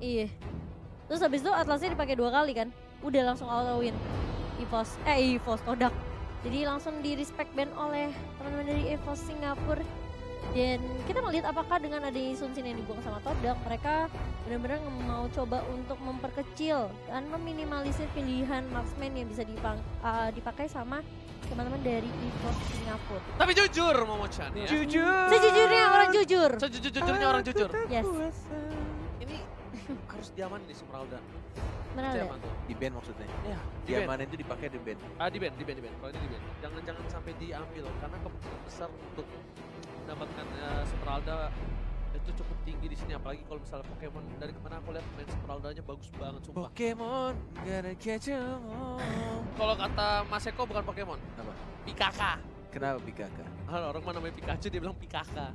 Iya. Terus habis itu Atlasnya dipakai 2 kali kan. Udah langsung auto win. EVOS Todak. Jadi langsung di respect ban oleh teman-teman dari EVOS Singapura. Dan kita melihat apakah dengan adanya Sun Sin yang dibuang sama Todak, mereka benar-benar mau coba untuk memperkecil dan meminimalisir pilihan marksman yang bisa dipakai sama teman-teman dari EVOS Singapura. Tapi jujur Momo-chan ya. Jujur. Sejujurnya orang jujur. Sejujurnya orang jujur. Yes. Ini harus diamanin di Sumralda. Benar Percaya ya? Mantul. Di band maksudnya. Ya, di ban. Diamanin itu dipakai di band. Di ban. Kalau ini di ban. Jangan sampai diambil karena kemungkinan besar untuk mendapatkan Sumralda itu cukup tinggi di sini, apalagi kalau misalnya Pokemon dari kemana aku lihat main Sumraldanya bagus banget sumpah. Pokemon gonna catch 'em all. Kalau kata Mas Eko bukan Pokemon, Apa? Pikaka. Kenapa Pikaka? Orang mana namanya Pikachu dia bilang Pikaka.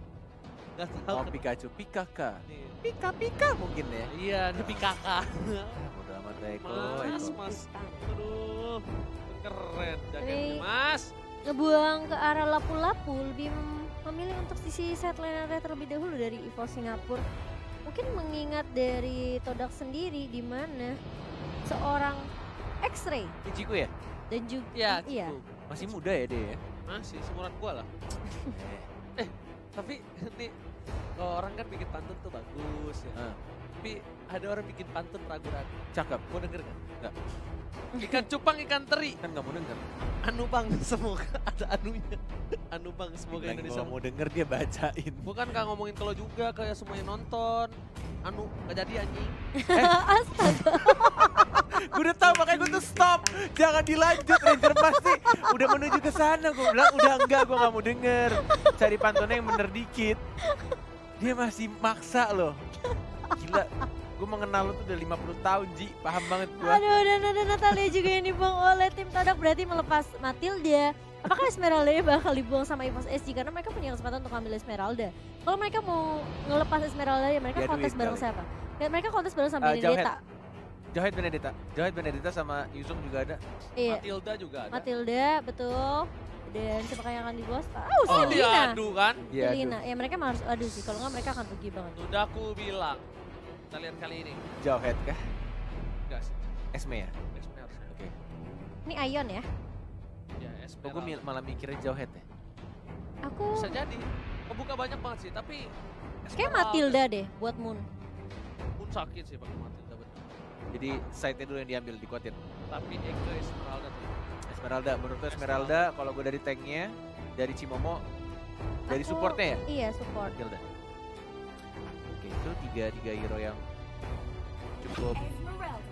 Gak tahu. Oh Pikachu, Pikaka. Nih. Pika mungkin ya. Iya, ini Pikaka. Udah amat Eko. Mas. Aduh, keren Ini- jaketnya Mas. Ngebuang ke arah Lapu-Lapu lebih memilih untuk sisi set lane area terlebih dahulu dari EVOS Singapura. Mungkin mengingat dari Todak sendiri di mana seorang X-Ray Ichiku ya? dan juga Iya, iya. gitu. Masih muda ya dia ya? Masih seumuran gua lah. Tapi nih orang kan bikin pantun tuh bagus ya. Tapi ada orang bikin pantun ragu-ragu. Cakep. Mau denger gak? Enggak. Ikan cupang, ikan teri. Kan gak mau denger. Anu bang, semoga ada anunya. Anu bang, semoga Lagi Indonesia. mau denger dia bacain. Bukan kak ngomongin kalau juga kayak semuanya nonton. Anu, gak jadi anjing. Astaga. Gue udah tahu makanya gue tuh stop. Jangan dilanjut Ranger pasti udah menuju ke sana. Gue bilang udah enggak, gue gak mau denger. Cari pantunnya yang bener dikit. Dia masih maksa loh. Gila. Gue mengenal lo tuh udah 50 tahun Ji. Paham banget gue. Aduh, dan ada Natalia juga yang dibuang oleh tim Todak, berarti melepas Matilda. Apakah Esmeralda bakal dibuang sama EVOS SG karena mereka punya kesempatan untuk ambil Esmeralda. Kalau mereka mau ngelepas Esmeralda ya mereka Dia kontes duit bareng kali. siapa? Ya, mereka kontes bareng sama Jauhead. Benedetta. Jauhead Benedetta sama Yuzong juga ada. Iya, Matilda juga ada. Matilda betul. Dan siapa yang akan dibuang? Oh, Selina. diadu kan? Iya. Selina. Ya mereka harus adu sih, kalau nggak mereka akan rugi banget. Sudah aku bilang. Kita lihat kali ini. Jauhead kah? Enggak sih. Esme ya? Esme harusnya. Oke. Ini Ion ya. Ya, Esme. Kok gue malah mikirnya Jauhead ya? Aku Bisa jadi. Kebuka banyak banget sih, tapi kayak Matilda deh buat Moon. Pun sakit sih pakai Matilda betul. Jadi side-nya dulu yang diambil, dikuatin. Tapi Eke Esmeralda tuh. Esmeralda, menurut gue Esmeralda kalau gue dari tanknya, dari Cimomo, dari Aku- supportnya ya? Iya, support. Matilda. Oke, itu tiga hero yang cukup.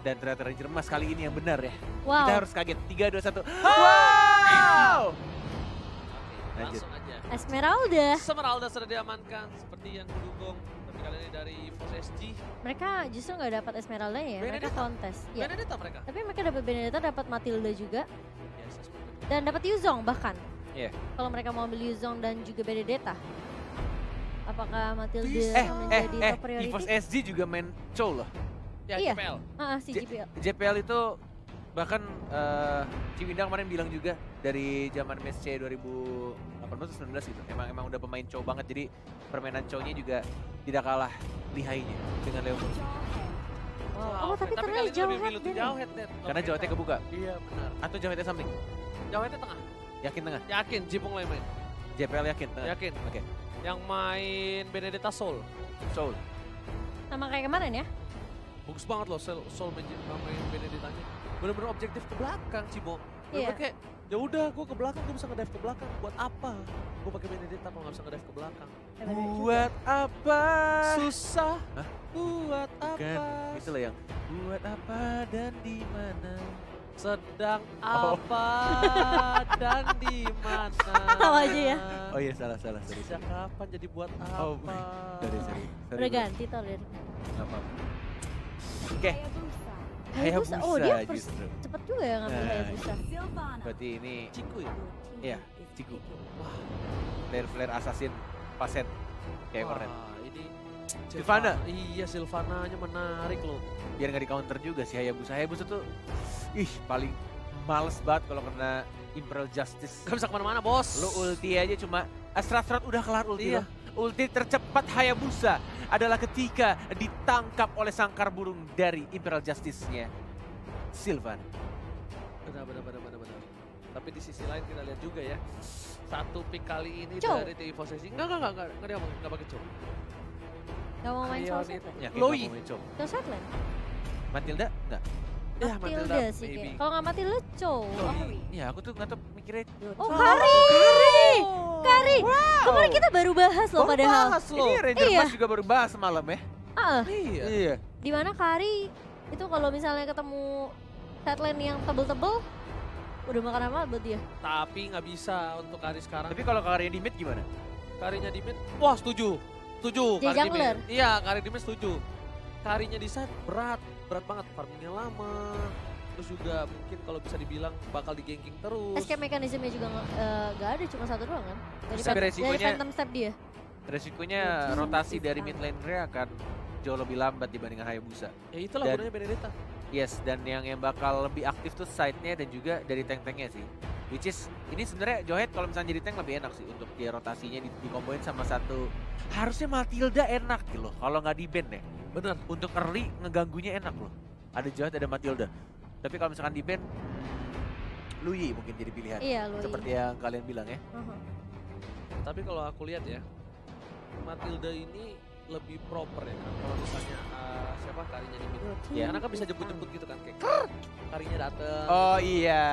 Dan ternyata Ranger Emas kali ini yang benar ya. Wow. Kita harus kaget. 3, 2, 1. Wow! Oke, Lanjut. langsung aja. Esmeralda. Esmeralda sudah diamankan seperti yang kudukung. Tapi kali ini dari Force SG. Mereka justru nggak dapat Esmeralda ya, mereka Benedetta. kontes. Ya. Benedetta mereka. Tapi mereka dapat Benedetta, dapat Matilda juga, Yes, Esmeralda. dan dapat Yuzong bahkan. Iya. Kalau mereka mau ambil Yuzong dan juga Benedetta, apakah Matilda Bisa. menjadi top priority? EVOS SG juga main Chow loh. Ya, Iya. JPL. Si J- JPL. JPL itu bahkan Ciwindang kemarin bilang juga dari zaman MSC 2018-19 gitu. Emang udah pemain Chow banget, jadi permainan Chow-nya juga tidak kalah lihainya dengan Leo Murphy. Oh, tapi ternyata kali ini jauh lebih milih tuh Jauhead, Net. Karena Jauheadnya kebuka. Iya, benar. Atau Jauheadnya samping. Jauheadnya tengah. Yakin tengah? Yakin Jipung mulai main. JPL yakin tengah? Yakin. Oke. Yang main Benedetta Soul. Soul. Sama kayak kemarin ya. Bagus banget loh Soul main Benedettanya. Bener-bener objektif ke belakang, Cimo. Iya. Kayak ya udah gue ke belakang, gue bisa ngedive ke belakang. Buat apa? Gue pakai Benedetta kalau nggak bisa ngedive ke belakang. Buat apa? Susah. Hah? Buat Bukan. apa? Itu loh yang buat apa dan di mana? Sedang Oh. apa dan di mana? Tahu aja ya. Oh iya salah. Sorry. Sejak kapan jadi buat apa? Oh, sorry. Udah ganti tau lihat. Nggak apa-apa. Oke. Hayabusa. Oh dia Hayabusa justru. cepet juga ya ngambil Nah, Hayabusa. Berarti ini Ciku ya? Iya, Ciku. Wah, flare assassin pasen kayak kemarin. Wah, ini Sylvana. Iya, Sylvananya menarik loh. Biar nggak di counter juga sih Hayabusa. Hayabusa tuh paling males banget kalau kena Imperial Justice. Gak bisa kemana-mana, bos. Lu ulti aja cuma serat-serat udah kelar ulti Iya. lo. Ulti tercepat Hayabusa adalah ketika ditangkap oleh sangkar burung dari Imperial Justice-nya Sylvan. Benar. Tapi di sisi lain kita lihat juga ya. Satu pick kali ini Chow. dari TI Posesi. Enggak dia ngomong, enggak pakai Chow. Gak mau main Ayo, soul Nit. setland. Yakin Loi. nggak mau mencoba? Soul setland. Matilda? Enggak. Ya, Matilda sih maybe. kayak. Kalau nggak Matilda, Chow. Iya, aku tuh nggak tahu mikirnya. Oh, Kari. Kari. Kemarin kita baru bahas loh padahal. Ini Ranger Iya. Mas juga baru bahas semalam ya. Ah, Iya. Iya. di mana Kari itu kalau misalnya ketemu setland yang tebel-tebel, udah makan apa buat dia? Tapi nggak bisa untuk Kari sekarang. Tapi kalau karirnya di mid gimana? Karinya di mid, wah setuju. Setuju. Dia Kari di mid. jungler. Iya, Kari di mid setuju. Karinya di side berat banget. Farmingnya lama. Terus juga mungkin kalau bisa dibilang bakal di-ganking terus. Escape mekanismenya juga nggak ada, cuma satu doang kan? Dari, Tapi resikonya- dari Phantom Step dia. Resikonya rotasi dari mid laner akan jauh lebih lambat dibandingkan Hayabusa. Ya itulah Dan- gunanya Benedetta. Yes, dan yang bakal lebih aktif tuh side-nya dan juga dari tank-tanknya sih. Which is, ini sebenarnya Johet kalau misalnya jadi tank lebih enak sih untuk dia rotasinya dikomboin sama satu. Harusnya Matilda enak gitu loh, kalau nggak di ban ya. Bener. Untuk early ngeganggunya enak loh. Ada Johet, ada Matilda. Tapi kalau misalkan di ban, Luyi mungkin jadi pilihan. Iya, lu. Seperti yang kalian bilang ya. Tapi kalau aku lihat ya, Matilda ini lebih proper ya kan. Kalau misalnya siapa Karinya di mid. Iya. Karena kan bisa jemput-jemput gitu kan kayak Karinya dateng. Oh iya.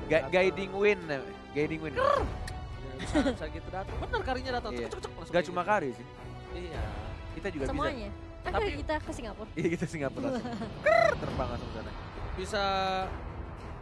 Guiding win. Guiding win. Ya, bisa gitu datang. Bener Karinya datang. Iya. Cek, langsung Gak kayak cuma gitu. Kari sih. Iya. Kita juga bisa. Semuanya. Kan Tapi- kita ke Singapura. Iya kita Singapura langsung. Terbang langsung sana.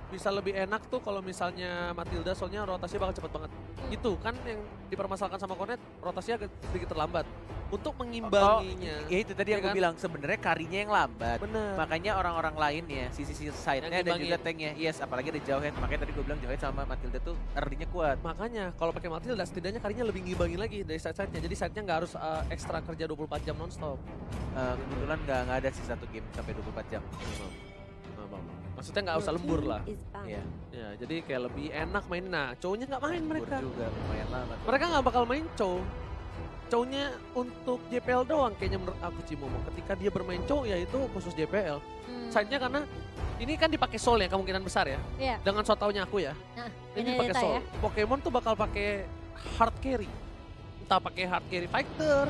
Bisa lebih enak tuh kalau misalnya Matilda soalnya rotasinya bakal cepet banget. Itu kan yang dipermasalahkan sama Konet, rotasinya agak sedikit terlambat. Untuk mengimbanginya. Ya itu tadi yang Iya gue kan? bilang sebenarnya Karinya yang lambat. Bener. Makanya orang-orang lainnya, sisi side-nya dan juga ngimbangin. tanknya. Yes, apalagi ada Jauhead. Makanya tadi gue bilang Jauhead sama Matilda tuh early-nya kuat. Makanya kalau pakai Matilda setidaknya Karinya lebih ngimbangin lagi dari side-side-nya. Jadi side-nya nggak harus ekstra kerja 24 jam nonstop. Kebetulan nggak ada sih satu game sampai 24 jam. Maksudnya nggak usah lembur lah. Iya. Ya, jadi kayak lebih enak main. Nah, cowoknya nggak main Lembur mereka. juga lumayan lama. tuh. Mereka nggak bakal main cow. Cownya untuk JPL doang kayaknya menurut aku Cimomo. Ketika dia bermain cow ya itu khusus JPL. Side-nya karena ini kan dipakai soul ya kemungkinan besar ya. Iya. Dengan so taunya aku ya. Nah, Ini dipakai Benedetta soul. ya. Pokemon tuh bakal pakai hard carry. Entah pakai hard carry fighter,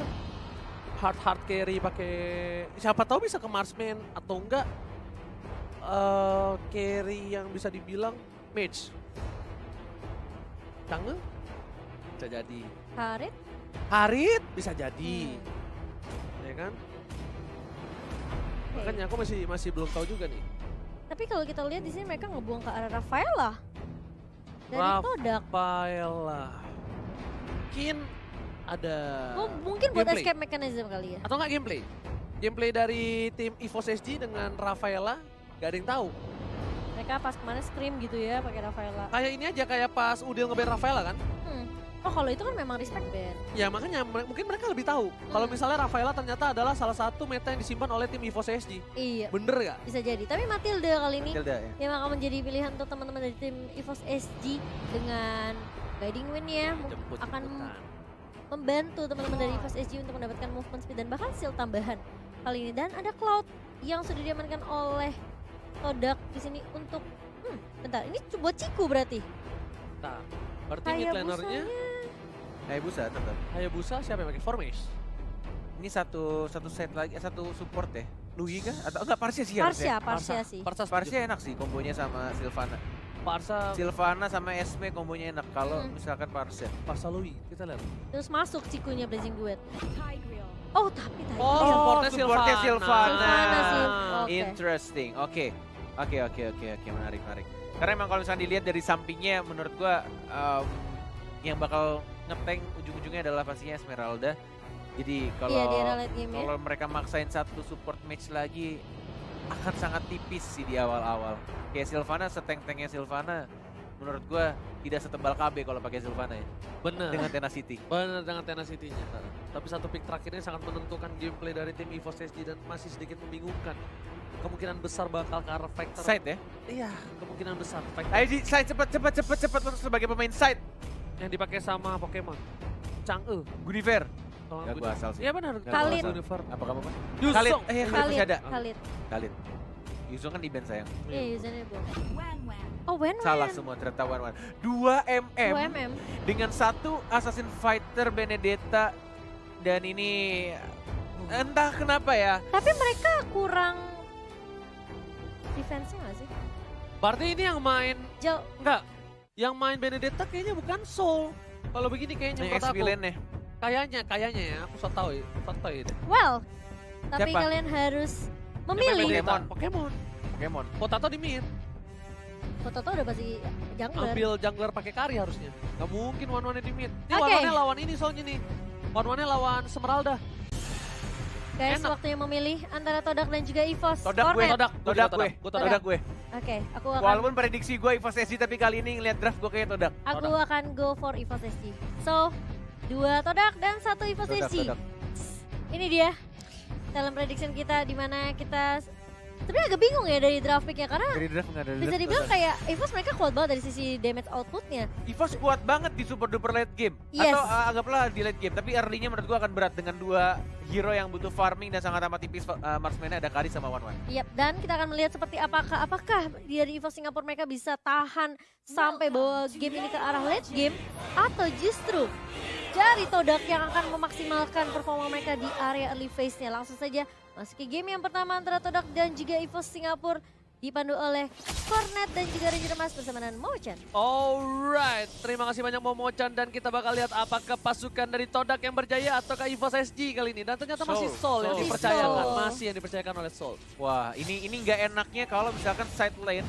hard carry pakai siapa tahu bisa ke marksman atau enggak carry yang bisa dibilang mage. Canggih? Bisa jadi. Harit. Harit bisa jadi. Ya kan? Oke. Makanya aku masih belum tahu juga nih. Tapi kalau kita lihat di sini mereka ngebuang ke arah Rafaela. Dari Kodak. Rafaela. Mungkin ada Mungkin buat gameplay. escape mechanism kali ya. Atau enggak gameplay? Gameplay dari tim EVOS SG dengan Rafaela gak ada yang tahu. Mereka pas kemana scream gitu ya pakai Rafaela. Kayak ini aja kayak pas Udil nge-ban Rafaela kan? Oh kalau itu kan memang respect band. Ya makanya mungkin mereka lebih tahu. Kalau misalnya Rafaela ternyata adalah salah satu meta yang disimpan oleh tim EVOS SG. Iya. Bener gak? Bisa jadi. Tapi Matilda kali ini Matilda ya. yang akan menjadi pilihan untuk teman-teman dari tim EVOS SG dengan guiding win ya akan membantu teman-teman dari EVOS SG untuk mendapatkan movement speed dan bahkan shield tambahan kali ini. Dan ada Cloud yang sudah diamankan oleh Kodak di sini untuk bentar ini buat Ciku berarti. Nah, berarti mid lanernya Hayabusa tetap. Hayabusa siapa yang pakai Formage? Ini satu set lagi, satu support ya. Luyi kah? Atau enggak Parsia sih harusnya. Parsia sih. Parsa Parsia enak sih kombonya sama Sylvana. Parsa Sylvana sama Esme kombonya enak kalau misalkan Parsia. Parsa Louis, kita lihat. Terus masuk Cikunya Blazing Duet. Oh tapi tadi. Oh, supportnya supportnya Sylvana. Sylvana sih. Oke. Interesting. Oke, menarik. Karena emang kalau misalnya dilihat dari sampingnya, menurut gua yang bakal ngeteng ujung-ujungnya adalah pastinya Esmeralda. Jadi kalau Iya, di era late game ya. kalau mereka maksain satu support match lagi akan sangat tipis sih di awal-awal. Kayak Sylvana, seteng-tengnya Sylvana, menurut gua tidak setebal KB kalau pakai Sylvana ya. Bener. Dengan Tenacity. Bener dengan Tenacity-nya. Tapi satu pick terakhirnya sangat menentukan gameplay dari tim EVOS SG dan masih sedikit membingungkan. Kemungkinan besar bakal ke arah Factor. Side ya. Iya, kemungkinan besar. Factor Ayo Ji, side cepat untuk sebagai pemain side. yang dipakai sama Pokemon. Chang'e. Gunifer. Gak gue asal sih. Iya benar. Khalid. Univer. Apa kamu Pak? Yusong. Khalid, Khalid masih Khalid, ada. Khalid. Khalid. Yusung kan di band sayang. Iya, usernya belum. Oh, Wen. Salah semua ternyata Wan. 2 mm 2 mm. dengan 1 Assassin Fighter Benedetta dan ini entah kenapa ya. Tapi mereka kurang defense-nya nggak sih? Berarti ini yang main Jauh. enggak. Yang main Benedetta kayaknya bukan Soul. Kalau begini kayaknya Yang menurut aku. XP-lane-nya. Kayaknya ya, aku so tau ya. Well, tapi Siapa? kalian harus Yang memilih. main Pokemon. Pokemon. Pokemon. Potato di mid. Foto-foto udah pasti jungler. Ambil jungler pakai kari harusnya. Gak mungkin one-one di mid. Ini Oke. one-one lawan ini soalnya nih. One-one lawan Semeralda. Guys, Enak. waktunya memilih antara Todak dan juga EVOS. Todak gue. Cornet. Todak. Todak gue. Gua Todak gue. Oke, aku akan Walaupun prediksi gue EVOS SG tapi kali ini ngeliat draft gue kayak Todak. go for EVOS SG. So, 2 Todak dan 1 EVOS Todak, SG. Todak. Ini dia dalam prediction kita di mana kita sebenarnya agak bingung ya dari draft pick-nya karena Dari draft nggak ada bisa draft, dibilang Todak. kayak EVOS mereka kuat banget dari sisi damage outputnya. EVOS kuat banget di super duper late game. Yes. Atau anggaplah di late game. Tapi early-nya menurut gue akan berat dengan 2 hero yang butuh farming dan sangat amat tipis. Marksman-nya ada Kari sama Wan. Yap, dan kita akan melihat seperti apakah dari EVOS Singapura mereka bisa tahan sampai bawa game ini ke arah late game atau justru dari Todak yang akan memaksimalkan performa mereka di area early phase-nya. Langsung saja masuk ke game yang pertama antara Todak dan juga EVOS Singapura dipandu oleh Cornet dan juga Ranger Mas bersama dengan Mochan. Alright, terima kasih banyak Momochan dan kita bakal lihat apakah pasukan dari Todak yang berjaya ataukah EVOS SG kali ini. Dan ternyata masih Soul yang Soul. dipercayakan, Soul. masih yang dipercayakan oleh Soul. Wah, ini nggak enaknya kalau misalkan side lane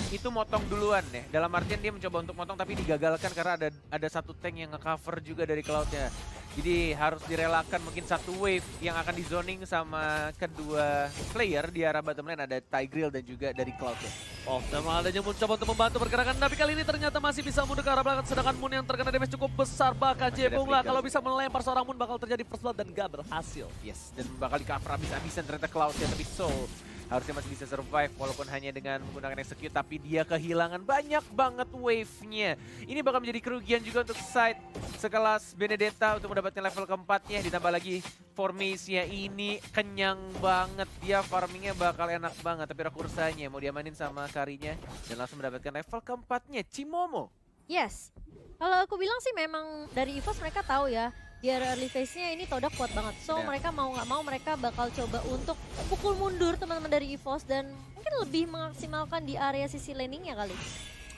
itu motong duluan ya. Dalam artian dia mencoba untuk motong tapi digagalkan karena ada satu tank yang nge-cover juga dari cloudnya. Jadi harus direlakan mungkin satu wave yang akan di zoning sama kedua player di arah bottom lane ada Tigreal dan juga dari cloudnya. Oh, dan adanya mencoba untuk membantu pergerakan, tapi kali ini ternyata masih bisa mundur ke arah belakang, sedangkan Moon yang terkena damage cukup besar. Bahkan Masih ada Jebung lah, flicker. kalau bisa melempar seorang Moon bakal terjadi first blood dan gak berhasil. Yes, dan bakal di cover habis-habisan ternyata cloudnya tapi Soul harusnya masih bisa survive walaupun hanya dengan menggunakan execute tapi dia kehilangan banyak banget wave-nya. Ini bakal menjadi kerugian juga untuk side sekelas Benedetta untuk mendapatkan level keempatnya. Ditambah lagi formasinya ini kenyang banget. Dia farmingnya bakal enak banget tapi rekursanya mau diamanin sama Karinya dan langsung mendapatkan level keempatnya Cimomo. Yes, kalau aku bilang sih memang dari EVOS mereka tahu ya di area early phase-nya ini Todak kuat banget. So Benar. mereka mau nggak mau mereka bakal coba untuk pukul mundur teman-teman dari EVOS dan mungkin lebih memaksimalkan di area sisi laning-nya kali.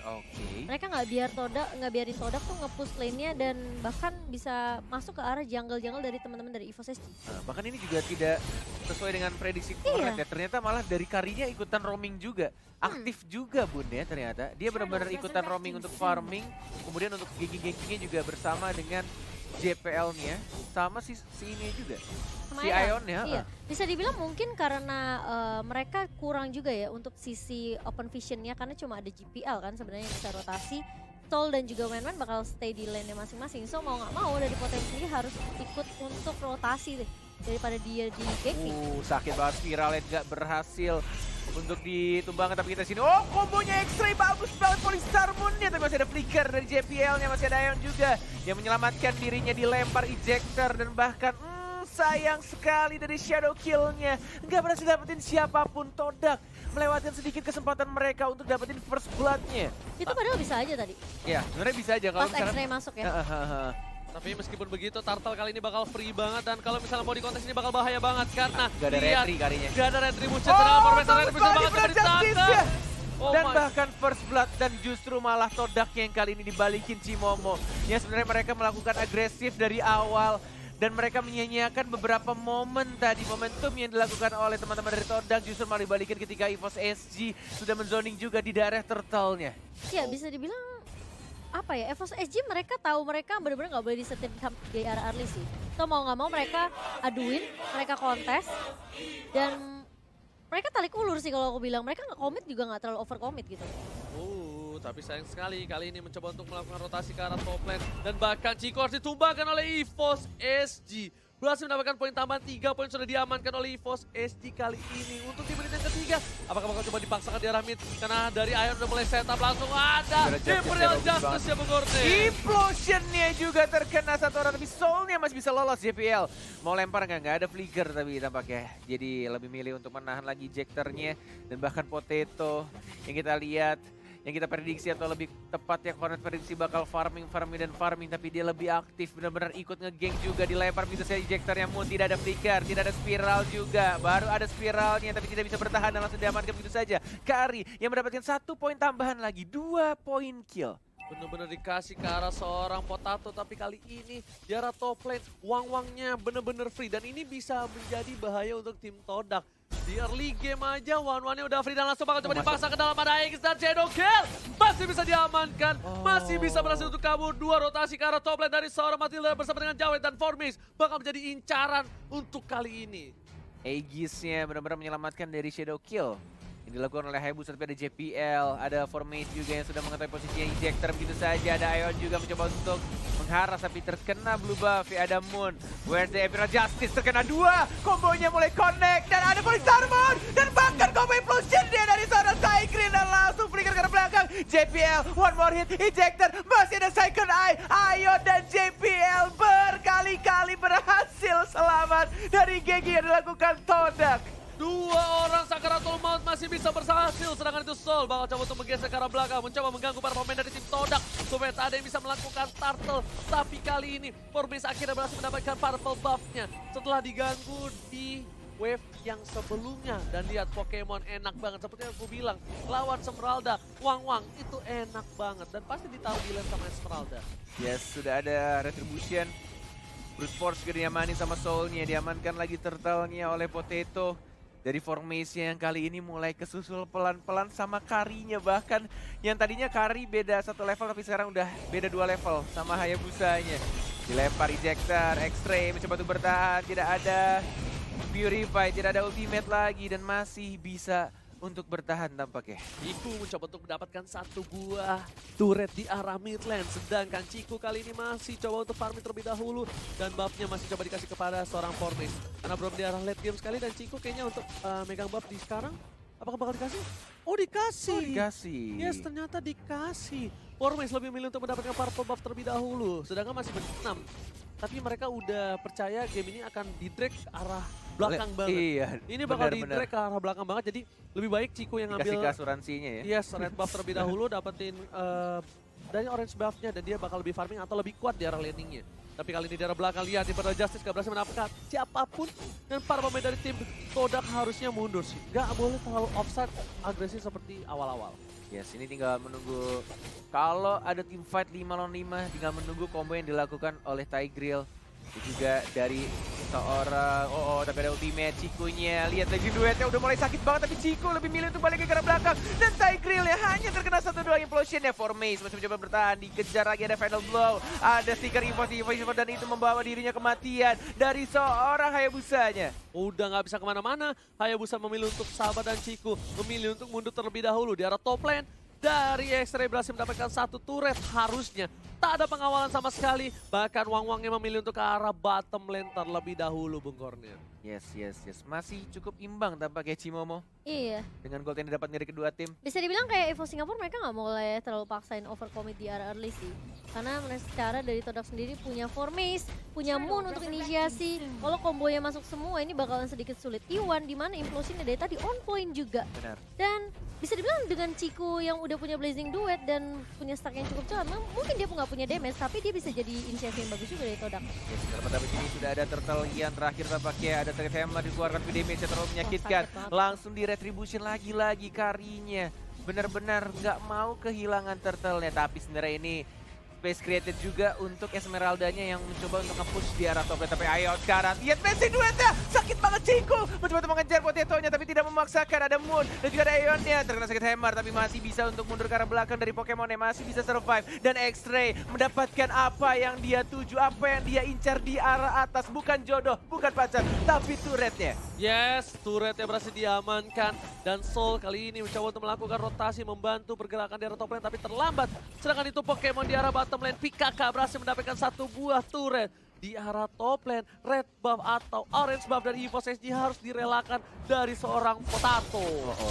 Oke. Mereka nggak biarin Todak tuh nge-push lane-nya dan bahkan bisa masuk ke arah jungle-jungle dari teman-teman dari EVOS SG. Nah, bahkan ini juga tidak sesuai dengan prediksi Iya. Cornet ya. Ternyata malah dari Karinya ikutan roaming juga. Aktif juga Bun ya ternyata. Dia benar-benar ikutan roaming untuk farming. Kemudian untuk gengking-gengkingnya juga bersama dengan JPL-nya. Sama si ini juga. Sama Si Ion ya. Iya, bisa dibilang mungkin karena mereka kurang juga ya untuk sisi open vision-nya karena cuma ada GPL kan sebenarnya yang bisa rotasi. Soul dan juga Wenwan bakal stay di lane-nya masing-masing. So mau nggak mau dari potensinya harus ikut untuk rotasi deh daripada dia di gengking. Sakit banget viralnya nggak berhasil untuk ditumbangkan tapi kita sini. Oh, kombonya X-Ray bagus banget Polystar Moon-nya tapi masih ada flicker dari JPL-nya, masih ada Ion juga yang menyelamatkan dirinya dilempar ejector dan bahkan sayang sekali dari shadow kill-nya. Nggak berhasil dapetin siapapun. Todak melewatkan sedikit kesempatan mereka untuk dapetin first blood-nya. Itu padahal bisa aja tadi. Ya, sebenarnya bisa aja kalau Pas X-ray masuk ya. Tapi meskipun begitu, Turtle kali ini bakal free banget dan kalau misalnya mau di kontes ini bakal bahaya banget karena Gak ada lihat, retry Karinya. gak ada retribution, ternyata formation bagus retribution banget banget di Justice-nya. Oh Dan my. bahkan first blood dan justru malah Todak yang kali ini dibalikin Cimomo. Ya sebenarnya mereka melakukan agresif dari awal dan mereka menyia-nyiakan beberapa momen tadi. Momentum yang dilakukan oleh teman-teman dari Todak justru malah dibalikin ketika EVOS SG sudah menzoning juga di daerah turtle-nya. Iya bisa dibilang apa ya, EVOS SG mereka tahu mereka benar-benar nggak boleh disetir di area early sih. So mau nggak mau mereka aduin, mereka kontes dan mereka tarik ulur sih kalau aku bilang. Mereka nggak commit juga nggak terlalu over commit gitu. Tapi sayang sekali kali ini mencoba untuk melakukan rotasi ke arah top lane dan bahkan Chico harus ditumbangkan oleh EVOS SG. berhasil mendapatkan poin tambahan. 3 poin sudah diamankan oleh EVOS SG kali ini. Untuk di menit yang ketiga, apakah bakal coba dipaksakan di arah mid? Karena dari Ion udah mulai setup, langsung ada Imperial Justice ya Bung Gorde. Implosionnya juga terkena satu orang, tapi Soulnya masih bisa lolos. JPL mau lempar nggak ada flicker tapi tampaknya. Jadi lebih milih untuk menahan lagi Jekternya dan bahkan Potato yang kita lihat. Yang kita prediksi atau lebih tepatnya Hornet prediksi bakal farming tapi dia lebih aktif, benar-benar ikut ngegeng juga, dilempar bisa saja ejectornya Moon, tidak ada flicker, tidak ada spiral juga, baru ada spiralnya tapi tidak bisa bertahan dan langsung diamankan begitu saja. Kari yang mendapatkan 1 poin tambahan lagi, 2 poin kill. Bener-bener dikasih ke arah seorang Potato, tapi kali ini di arah top lane Wang-Wangnya bener-bener free dan ini bisa menjadi bahaya untuk tim Todak. Di early game aja One-One-nya udah free dan langsung bakal coba dipaksa ke dalam, ada X dan Shadow Kill. Masih bisa diamankan, masih bisa berhasil untuk kabur. 2 rotasi ke arah top lane dari seorang Matilda bersama dengan Jawet dan Formis bakal menjadi incaran untuk kali ini. Aegisnya benar-benar menyelamatkan dari Shadow Kill yang dilakukan oleh Hayabusa, tapi ada JPL, ada Formate juga yang sudah mengetahui posisinya Ejector begitu saja. Ada Ion juga mencoba untuk mengharas tapi terkena blue buff. Ada Moon, where the Imperial Justice terkena 2, kombonya mulai connect dan ada Polistar Moon dan bahkan combo implosion dia dari seorang Tigreal dan langsung flicker ke belakang. JPL, one more hit, Ejector, masih ada Second Eye. Ion dan JPL berkali-kali berhasil selamat dari GG yang dilakukan Todak. 2 orang Sakaratul Maut masih bisa berhasil, sedangkan itu Soul bakal coba untuk menggeser ke arah belakang, mencoba mengganggu para pemain dari tim Todak supaya tak ada yang bisa melakukan turtle. Tapi kali ini Formis akhirnya berhasil mendapatkan purple buff-nya setelah diganggu di wave yang sebelumnya. Dan lihat Pokemon enak banget, seperti yang aku bilang, lawan Esmeralda, Wang-Wang itu enak banget dan pasti ditaruh di lane sama Esmeralda. Yes, sudah ada Retribution. Brute Force juga diamani sama Soulnya, diamankan lagi turtle-nya oleh Potato. Dari formasi yang kali ini mulai kesusul pelan-pelan sama Karinya, bahkan yang tadinya Kari beda 1 level tapi sekarang udah beda 2 level sama Hayabusanya. Dilempar Ejector, X-Ray mencoba untuk bertahan, tidak ada Purify, tidak ada ultimate lagi dan masih bisa untuk bertahan tampaknya. Ciku mencoba untuk mendapatkan 1 buah turret di arah mid lane, sedangkan Ciku kali ini masih coba untuk farming terlebih dahulu dan buffnya masih coba dikasih kepada seorang Formis karena belum di arah late game sekali. Dan Ciku kayaknya untuk megang buff di sekarang apakah bakal dikasih? Oh dikasih! Oh dikasih! Yes, ternyata dikasih. Formis lebih milih untuk mendapatkan purple buff terlebih dahulu, sedangkan masih ber-6. Tapi mereka udah percaya game ini akan di-drag ke arah belakang banget. Iya, ini bakal di-drag ke arah belakang banget, jadi lebih baik Ciku yang ngambil dikasih asuransinya ya. yes, red buff terlebih dahulu, dapetin dari orange buff-nya dan dia bakal lebih farming atau lebih kuat di arah landing-nya. Tapi kali ini di arah belakang, lihat Imperial Justice gak berhasil mendapatkan siapapun dan para pemain dari tim Todak harusnya mundur sih. Gak boleh terlalu offside agresif seperti awal-awal. Yes, ini tinggal menunggu kalau ada tim fight 5 lawan 5, tinggal menunggu combo yang dilakukan oleh Tigreal. Juga dari seorang, tapi ada ultimate Cikunya. Lihat lagi duetnya udah mulai sakit banget tapi Ciku lebih milih untuk balik ke arah belakang. Dan Tigreal ya hanya terkena 1-2 implosion ya. Formace masih mencoba bertahan, dikejar lagi ada final blow. Ada stiker info dan itu membawa dirinya kematian dari seorang Hayabusanya. Udah nggak bisa kemana-mana, Hayabusa memilih untuk sabar dan Ciku memilih untuk mundur terlebih dahulu di arah top lane. Dari X-Ray berhasil mendapatkan 1 turret harusnya. Tak ada pengawalan sama sekali. Bahkan Wang-Wangnya memilih untuk ke arah bottom lane terlebih dahulu, Bung Cornel. Yes. Masih cukup imbang tampaknya Cimomo. Iya. Dengan gold yang didapat dari kedua tim. Bisa dibilang kayak EVO Singapura mereka nggak mulai terlalu paksain overcommit di area early sih. Karena mereka secara dari Todak sendiri punya Formace, punya Moon untuk inisiasi. Kalau kombonya masuk semua ini bakalan sedikit sulit. Iwan dimana implosionnya dari tadi on point juga. Benar. Dan bisa dibilang dengan Ciku yang udah punya Blazing Duet dan punya stack yang cukup cepat, mungkin dia nggak punya damage tapi dia bisa jadi inisiasi yang bagus juga dari Todak. Yes, karena sini sudah ada turtle yang terakhir tampaknya ada Trade Hammer dikeluarkan ke damage yang terlalu menyakitkan. Langsung di retribution lagi Karinya. Benar-benar nggak mau kehilangan turtle-nya tapi sebenarnya ini space created juga untuk Esmeraldanya yang mencoba untuk nge-push di arah top lane. Tapi ayo sekarang, lihat Blazing Duetnya, sakit banget Ciku. Mencoba untuk mengejar Potato-nya tapi tidak memaksakan. Ada Moon dan juga ada Aeon-nya. Terkena sakit Hammer tapi masih bisa untuk mundur ke arah belakang dari Pokemon-nya. Masih bisa survive. Dan X-Ray mendapatkan apa yang dia tuju, apa yang dia incar di arah atas. Bukan jodoh, bukan pacar, tapi turretnya. Yes, turretnya berhasil diamankan. Dan Soul kali ini mencoba untuk melakukan rotasi, membantu pergerakan di arah top lane tapi terlambat. Sedangkan itu Pokemon di arah bottom lane, PKK berhasil mendapatkan 1 buah turret di arah top lane. Red buff atau orange buff dari EVOS SG harus direlakan dari seorang Potato.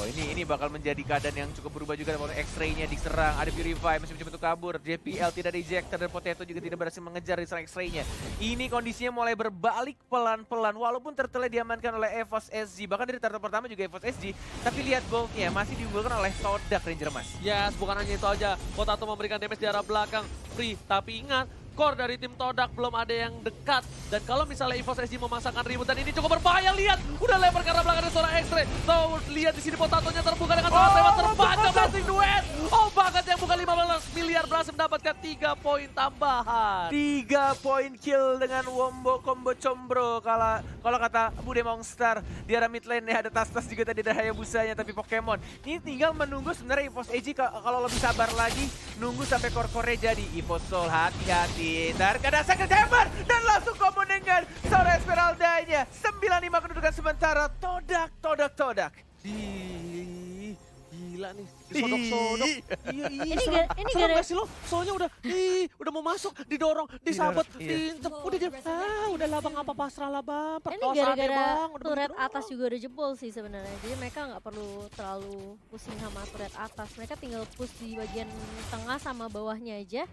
Ini bakal menjadi keadaan yang cukup berubah juga. X-ray-nya diserang, ada Purify masih mencoba untuk kabur. JPL tidak ada ejector dan Potato juga tidak berhasil mengejar diserang X-ray-nya. Ini kondisinya mulai berbalik pelan-pelan walaupun turtle diamankan oleh EVOS SG. Bahkan dari turtle pertama juga EVOS SG, tapi lihat goldnya masih diunggulkan oleh Todak Ranger Mas. Yes, bukan hanya itu aja. Potato memberikan damage di arah belakang. Free, tapi ingat, core dari tim Todak belum ada yang dekat. Dan kalau misalnya EVOS SG memasangkan ribut dan ini cukup berbahaya, lihat. Udah lempar ke arah belakang dari seorang X-ray. Tuh, lihat di sini Potatonya terbuka dengan sangat lewat terbaca blessing duet. Oh, banget yang bukan 15 miliar berhasil mendapatkan 3 poin tambahan. 3 poin kill dengan wombo combo combro. Kalau kata Bude Monster, di arah mid lane-nya ada tas-tas juga tadi ada Hayabusanya, tapi Pokemon. Ini tinggal menunggu sebenarnya EVOS SG kalau lebih sabar lagi, nunggu sampai core-core-nya jadi. EVOS Soul hati-hati. Terkena second hammer dan langsung combo dengan Sora Esmeralda-nya. 9-5 kedudukan sementara. Todak. Gila nih, disodok-sodok. Iya, Ini serem gara- gak sih lo? Soalnya udah mau masuk, didorong, disabet, diintep. Udah dia, udah lah bang, apa pasrah lah bang. Ini Perkosaan deh gara-gara bang. Udah turret begitu atas doang. juga udah jebol sih sebenarnya. Jadi mereka nggak perlu terlalu pusing sama turret atas. Mereka tinggal push di bagian tengah sama bawahnya aja.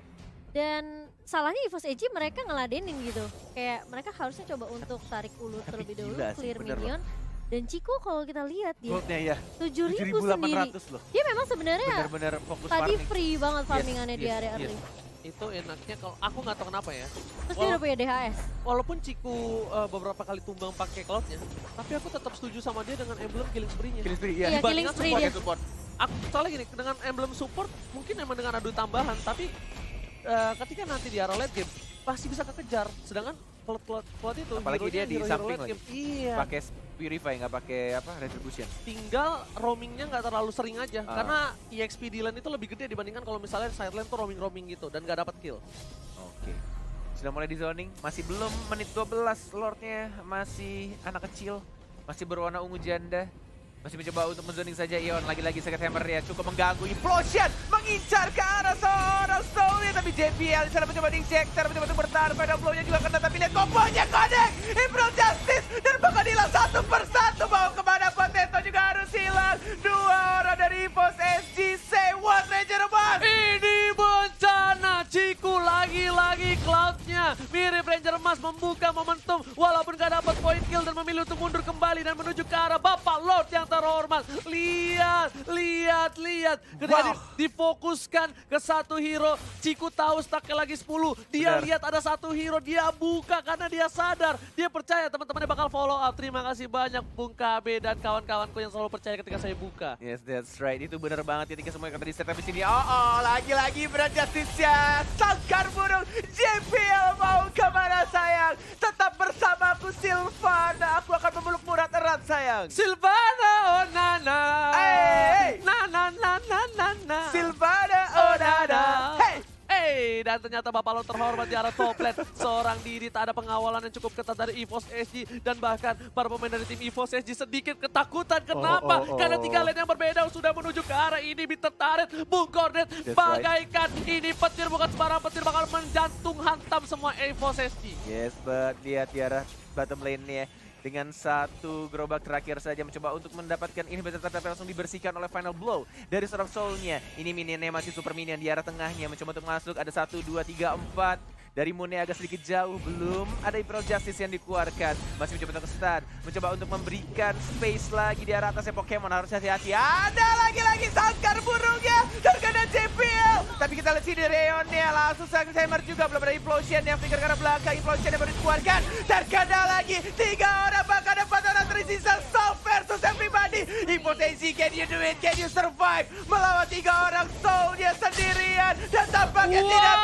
Dan salahnya EVOS SG mereka ngeladenin gitu. Kayak mereka harusnya coba untuk tarik ulur Tapi terlebih dahulu, gila sih, clear bener loh. minion. Dan Chico kalau kita lihat dia Goldnya ya, 7.000 sendiri. 7.800 loh. Dia memang sebenarnya Bener-bener fokus tadi farming. free banget farmingannya di yes, area yes. early. Itu enaknya kalau aku nggak tahu kenapa ya. Terus dia udah punya DHS. Walaupun Ciku beberapa kali tumbang pakai cloudnya, tapi aku tetap setuju sama dia dengan emblem killing spree-nya. Killing spree, Iya, ya. killing Dibandingkan spree support dia. Support. Aku soalnya gini, dengan emblem support mungkin emang dengan adu tambahan, tapi ketika nanti di arah late game pasti bisa kekejar. Sedangkan cloud itu Apalagi dia di samping late lagi. game. Iya. Pakai Purify, nggak pakai apa retribution. Tinggal roamingnya nggak terlalu sering aja, karena EXP di lane itu lebih gede dibandingkan kalau misalnya side lane tuh roaming gitu dan nggak dapat kill. Oke. Sudah mulai di zoning, masih belum menit 12, Lordnya masih anak kecil, masih berwarna ungu janda. Masih mencoba untuk menzoning saja Ion, lagi-lagi second hammer ya cukup mengganggu. Implosion mengincar ke arah seorang Soulnya, tapi JPL di sana mencoba di-injector, mencoba untuk bertahan. Final blow-nya juga kena, tapi lihat kombonya connect. Impro Justice dan bakal hilang satu persatu. Mau kemana Potato juga harus hilang. 2 orang dari EVOS SG, say what Ranger Mas. Ini bencana, Ciku lagi-lagi cloudnya. Mirip Ranger Emas membuka momentum walaupun gak dapat point kill dan memilih untuk mundur kembali dan menuju ke arah Bapak Lord yang terhormat. Lihat. Ketika difokuskan ke satu hero, Ciku tahu stucknya lagi 10. Dia Benar. lihat ada satu hero, dia buka karena dia sadar. Dia percaya teman-temannya bakal follow up. Terima kasih banyak Bung KB dan kawan-kawanku yang selalu percaya ketika saya buka. Yes, that's right. Itu benar banget ketika semua kata di set di sini. Lagi-lagi berat justice-nya. Sangkar burung JPL mau kemana sayang? Tetap bersamaku Sylvana. Aku akan memeluk murat erat sayang. Silvana, oh nana. Hey! Nana. Sylvana, oh nada. Hey! Dan ternyata Bapak Lo terhormat di arah top lane. Seorang diri, tak ada pengawalan yang cukup ketat dari EVOS SG. Dan bahkan para pemain dari tim EVOS SG sedikit ketakutan. Kenapa? Karena 3 lane yang berbeda sudah menuju ke arah ini. Tertarik, Bung Cornet. That's Bagaikan ini petir, bukan sembarang petir, bakal menjantung hantam semua EVOS SG. Yes, but lihat di arah bottom lane-nya. Dengan satu gerobak terakhir saja mencoba untuk mendapatkan inhibitor, tapi langsung dibersihkan oleh final blow dari seorang Soulnya. Ini minionnya masih super minion di arah tengahnya, mencoba untuk masuk. Ada 1, 2, 3, 4. Dari Moonnya agak sedikit jauh, belum ada Imperial Justice yang dikeluarkan. Masih mencoba untuk stun, mencoba untuk memberikan space lagi di arah atasnya Pokemon. Harus hati-hati, ada lagi-lagi sangkar burungnya terkena JPL. Tapi kita lihat sini Reonnya langsung sang hammer juga, belum ada Implosion yang flicker ke arah belakang. Implosion yang baru dikeluarkan, terkena lagi 3 orang, bahkan ada 4 orang tersisa. Soul versus everybody. Impotensi, can you do it? Can you survive? Melawan 3 orang Soulnya sendirian dan tampaknya tidak